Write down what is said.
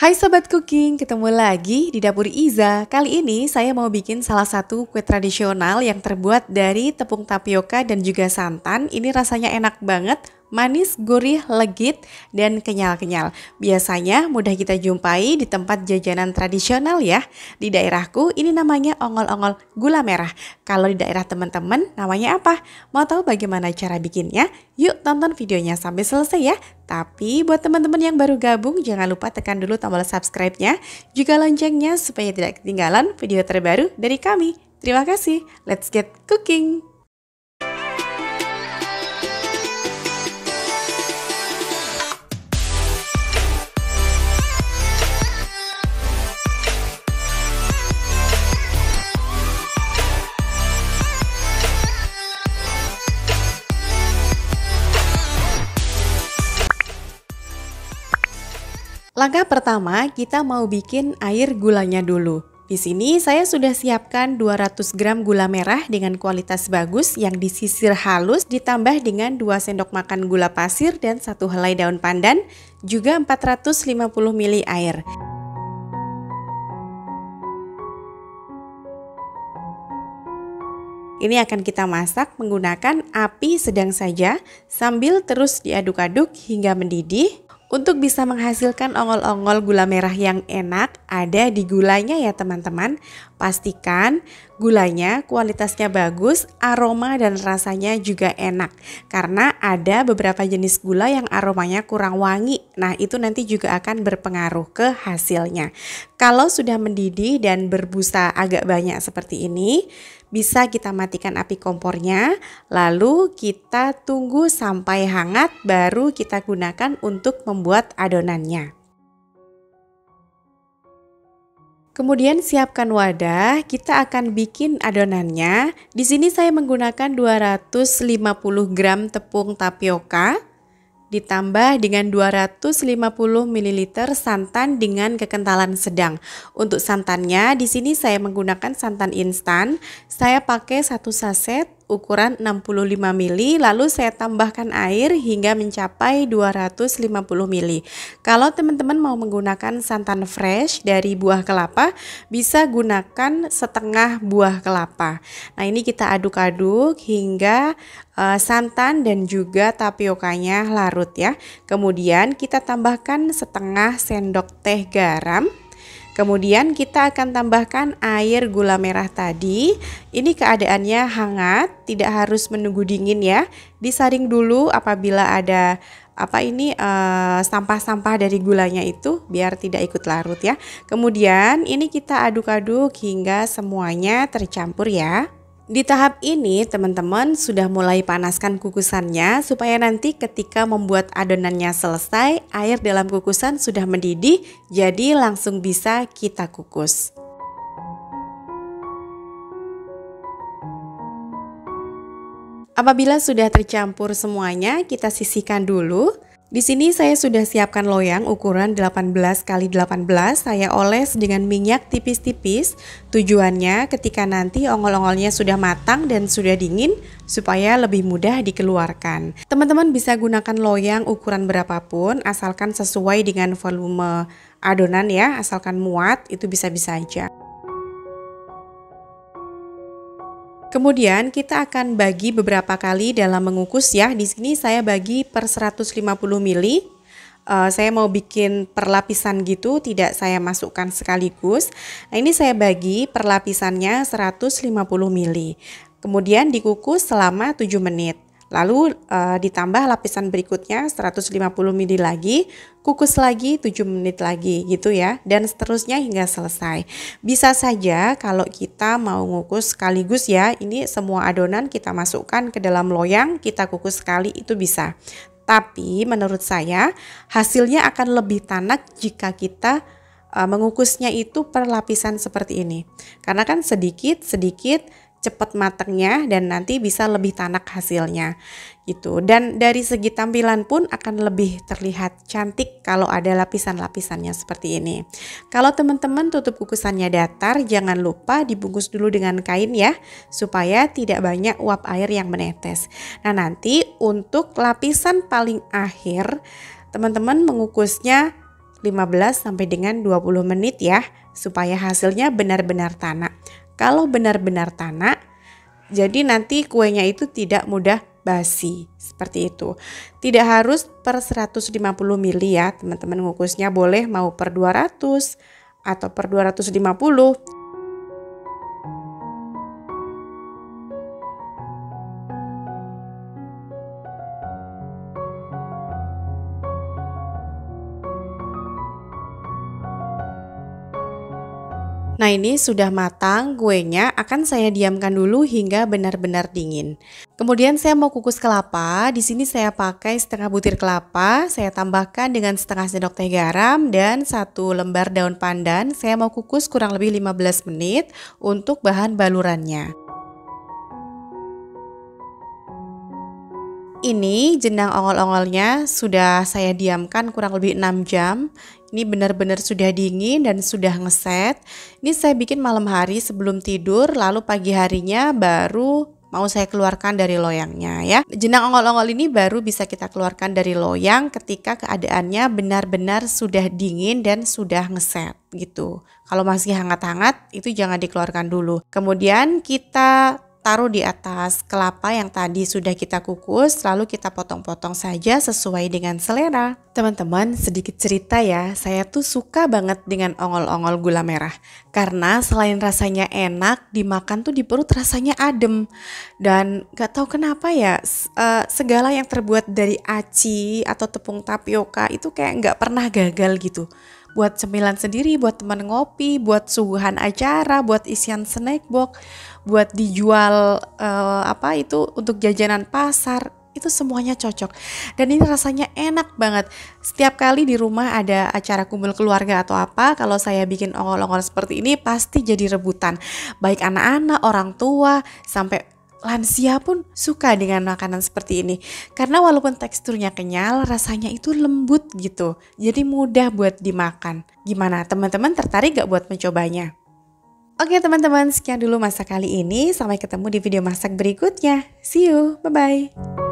Hai Sobat Cooking, ketemu lagi di Dapur Iza. Kali ini saya mau bikin salah satu kue tradisional yang terbuat dari tepung tapioka dan juga santan. Ini rasanya enak banget, manis, gurih, legit, dan kenyal-kenyal. Biasanya mudah kita jumpai di tempat jajanan tradisional ya. Di daerahku ini namanya ongol-ongol gula merah. Kalau di daerah teman-teman namanya apa? Mau tahu bagaimana cara bikinnya? Yuk tonton videonya sampai selesai ya. Tapi buat teman-teman yang baru gabung, jangan lupa tekan dulu tombol subscribe-nya, juga loncengnya supaya tidak ketinggalan video terbaru dari kami. Terima kasih, let's get cooking! Langkah pertama, kita mau bikin air gulanya dulu. Di sini saya sudah siapkan 200 gram gula merah dengan kualitas bagus yang disisir halus, ditambah dengan 2 sendok makan gula pasir dan 1 helai daun pandan, juga 450 ml air. Ini akan kita masak menggunakan api sedang saja sambil terus diaduk-aduk hingga mendidih. Untuk bisa menghasilkan ongol-ongol gula merah yang enak, ada di gulanya ya teman-teman. Pastikan gulanya kualitasnya bagus, aroma dan rasanya juga enak. Karena ada beberapa jenis gula yang aromanya kurang wangi. Nah, itu nanti juga akan berpengaruh ke hasilnya. Kalau sudah mendidih dan berbusa agak banyak seperti ini, bisa kita matikan api kompornya, lalu kita tunggu sampai hangat baru kita gunakan untuk membuat adonannya. Kemudian siapkan wadah, kita akan bikin adonannya. Di sini saya menggunakan 250 gram tepung tapioka ditambah dengan 250 ml santan dengan kekentalan sedang. Untuk santannya di sini saya menggunakan santan instan. Saya pakai 1 saset ukuran 65 ml, lalu saya tambahkan air hingga mencapai 250 ml. Kalau teman-teman mau menggunakan santan fresh dari buah kelapa, bisa gunakan setengah buah kelapa. Nah, ini kita aduk-aduk hingga santan dan juga tapiokanya larut ya. Kemudian kita tambahkan setengah sendok teh garam. Kemudian kita akan tambahkan air gula merah tadi. Ini keadaannya hangat, tidak harus menunggu dingin ya. Disaring dulu apabila ada sampah-sampah dari gulanya itu biar tidak ikut larut ya. Kemudian ini kita aduk-aduk hingga semuanya tercampur ya. Di tahap ini teman-teman sudah mulai panaskan kukusannya supaya nanti ketika membuat adonannya selesai, air dalam kukusan sudah mendidih, jadi langsung bisa kita kukus. Apabila sudah tercampur semuanya, kita sisihkan dulu. Di sini saya sudah siapkan loyang ukuran 18 x 18. Saya oles dengan minyak tipis-tipis. Tujuannya ketika nanti ongol-ongolnya sudah matang dan sudah dingin supaya lebih mudah dikeluarkan. Teman-teman bisa gunakan loyang ukuran berapapun asalkan sesuai dengan volume adonan ya, asalkan muat itu bisa-bisa aja. Kemudian kita akan bagi beberapa kali dalam mengukus ya. Di sini saya bagi per 150 ml. Saya mau bikin per lapisan gitu, tidak saya masukkan sekaligus. Nah, ini saya bagi per lapisannya 150 ml. Kemudian dikukus selama 7 menit. Lalu ditambah lapisan berikutnya 150 ml lagi, kukus lagi 7 menit lagi gitu ya, dan seterusnya hingga selesai. Bisa saja kalau kita mau ngukus sekaligus ya, ini semua adonan kita masukkan ke dalam loyang, kita kukus sekali itu bisa. Tapi menurut saya hasilnya akan lebih tanak jika kita mengukusnya itu per lapisan seperti ini. Karena kan sedikit-sedikit cepat matangnya dan nanti bisa lebih tanak hasilnya gitu. Dan dari segi tampilan pun akan lebih terlihat cantik kalau ada lapisan-lapisannya seperti ini. Kalau teman-teman tutup kukusannya datar, jangan lupa dibungkus dulu dengan kain ya, supaya tidak banyak uap air yang menetes. Nah, nanti untuk lapisan paling akhir teman-teman mengukusnya 15 sampai dengan 20 menit ya, supaya hasilnya benar-benar tanak. Kalau benar-benar tanak, jadi nanti kuenya itu tidak mudah basi, seperti itu. Tidak harus per 150 ml ya, teman-teman ngukusnya boleh mau per 200 atau per 250. Nah, ini sudah matang, kuenya akan saya diamkan dulu hingga benar-benar dingin. Kemudian saya mau kukus kelapa. Di sini saya pakai setengah butir kelapa, saya tambahkan dengan setengah sendok teh garam dan 1 lembar daun pandan. Saya mau kukus kurang lebih 15 menit untuk bahan balurannya. Ini jenang ongol-ongolnya sudah saya diamkan kurang lebih 6 jam. Ini benar-benar sudah dingin dan sudah ngeset. Ini saya bikin malam hari sebelum tidur, lalu pagi harinya baru mau saya keluarkan dari loyangnya ya. Jenang ongol-ongol ini baru bisa kita keluarkan dari loyang ketika keadaannya benar-benar sudah dingin dan sudah ngeset gitu. Kalau masih hangat-hangat itu jangan dikeluarkan dulu. Kemudian kita taruh di atas kelapa yang tadi sudah kita kukus, lalu kita potong-potong saja sesuai dengan selera. Teman-teman, sedikit cerita ya, saya tuh suka banget dengan ongol-ongol gula merah. Karena selain rasanya enak, dimakan tuh di perut rasanya adem. Dan gak tahu kenapa ya, segala yang terbuat dari aci atau tepung tapioka itu kayak gak pernah gagal gitu. Buat cemilan sendiri, buat teman ngopi, buat suguhan acara, buat isian snack box, buat dijual untuk jajanan pasar, itu semuanya cocok. Dan ini rasanya enak banget. Setiap kali di rumah ada acara kumpul keluarga atau apa, kalau saya bikin ongol-ongol seperti ini pasti jadi rebutan. Baik anak-anak, orang tua, sampai lansia pun suka dengan makanan seperti ini. Karena walaupun teksturnya kenyal, rasanya itu lembut gitu. Jadi mudah buat dimakan. Gimana, teman-teman tertarik gak buat mencobanya? Oke teman-teman, sekian dulu masak kali ini. Sampai ketemu di video masak berikutnya. See you, bye-bye.